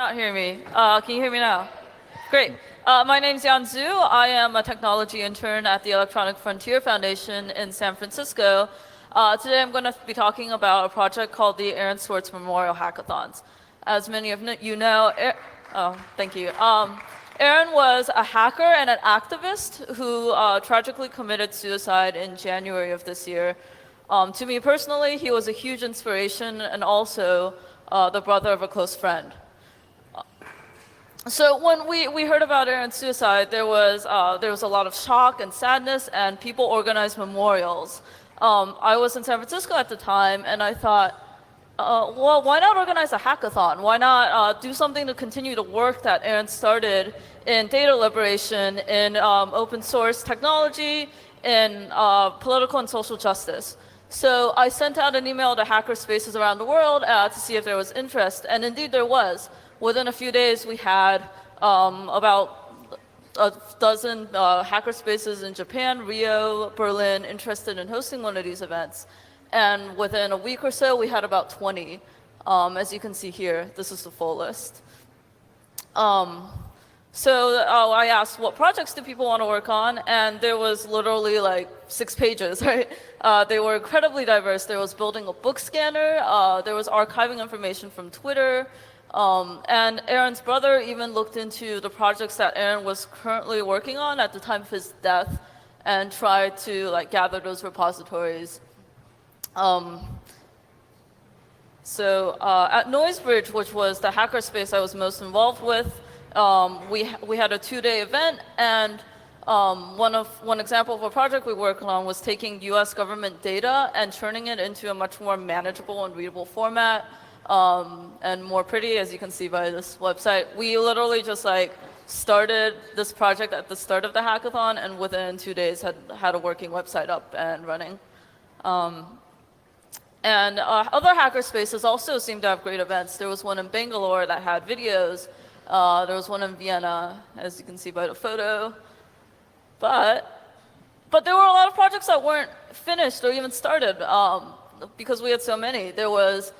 Not hearing me. Can you hear me now? Great. My name's Yan Zhu. I am a technology intern at the Electronic Frontier Foundation in San Francisco. Today I'm going to be talking about a project called the Aaron Swartz Memorial Hackathons. As many of you know, thank you. Aaron was a hacker and an activist who tragically committed suicide in January of this year. To me personally, he was a huge inspiration and also the brother of a close friend. So when we heard about Aaron's suicide, there was a lot of shock and sadness, and people organized memorials. I was in San Francisco at the time, and I thought, well, why not organize a hackathon? Why not do something to continue the work that Aaron started in data liberation, in open source technology, in political and social justice? So I sent out an email to hacker spaces around the world to see if there was interest, and indeed there was. Within a few days, we had about a dozen hacker spaces in Japan, Rio, Berlin interested in hosting one of these events. And within a week or so, we had about 20. As you can see here, this is the full list. So I asked, what projects do people want to work on? And there was literally like 6 pages, right? They were incredibly diverse. There was building a book scanner. There was archiving information from Twitter. And Aaron's brother even looked into the projects that Aaron was currently working on at the time of his death and tried to gather those repositories. So at Noisebridge, which was the hackerspace I was most involved with, we had a 2-day event, and one example of a project we worked on was taking US government data and turning it into a much more manageable and readable format. And more pretty, as you can see by this website. We literally just started this project at the start of the hackathon, and within 2 days had a working website up and running. And other hacker spaces also seemed to have great events. There was one in Bangalore that had videos. There was one in Vienna, as you can see by the photo. But there were a lot of projects that weren't finished or even started because we had so many. There was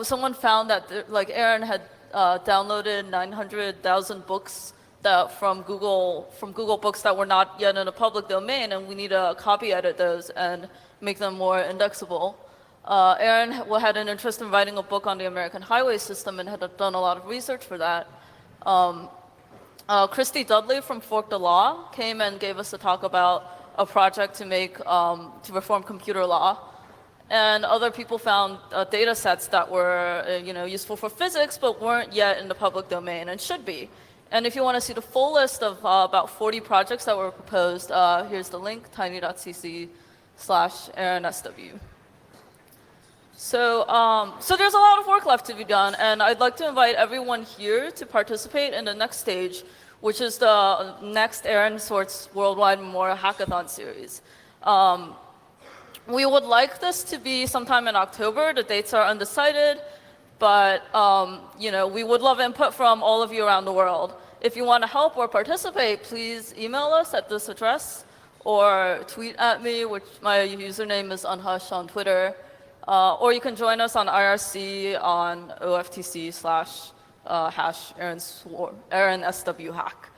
someone found that Aaron had downloaded 900,000 books from Google Books that were not yet in a public domain, and we need to copy edit those and make them more indexable. Aaron had an interest in writing a book on the American highway system and had done a lot of research for that. Christy Dudley from Fork the Law came and gave us a talk about a project to reform computer law. And other people found data sets that were useful for physics, but weren't yet in the public domain and should be. And if you want to see the full list of about 40 projects that were proposed, here's the link, tiny.cc/AaronSW. So there's a lot of work left to be done, and I'd like to invite everyone here to participate in the next stage, which is the next Aaron Swartz Worldwide Memorial Hackathon series. We would like this to be sometime in October. The dates are undecided, but we would love input from all of you around the world. If you want to help or participate, please email us at this address or tweet at me, which my username is unhush on Twitter, or you can join us on IRC on OFTC/#AaronSWHack.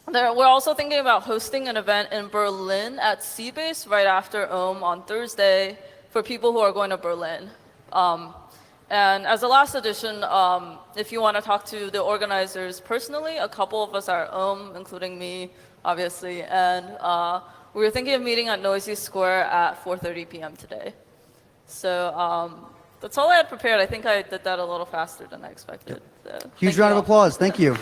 We're also thinking about hosting an event in Berlin at Seabase right after Ohm on Thursday for people who are going to Berlin. And as a last addition, if you want to talk to the organizers personally, a couple of us are at Ohm, including me, obviously, and we were thinking of meeting at Noisy Square at 4:30 p.m. today. So that's all I had prepared. I think I did that a little faster than I expected. So, huge round of applause. Thank you.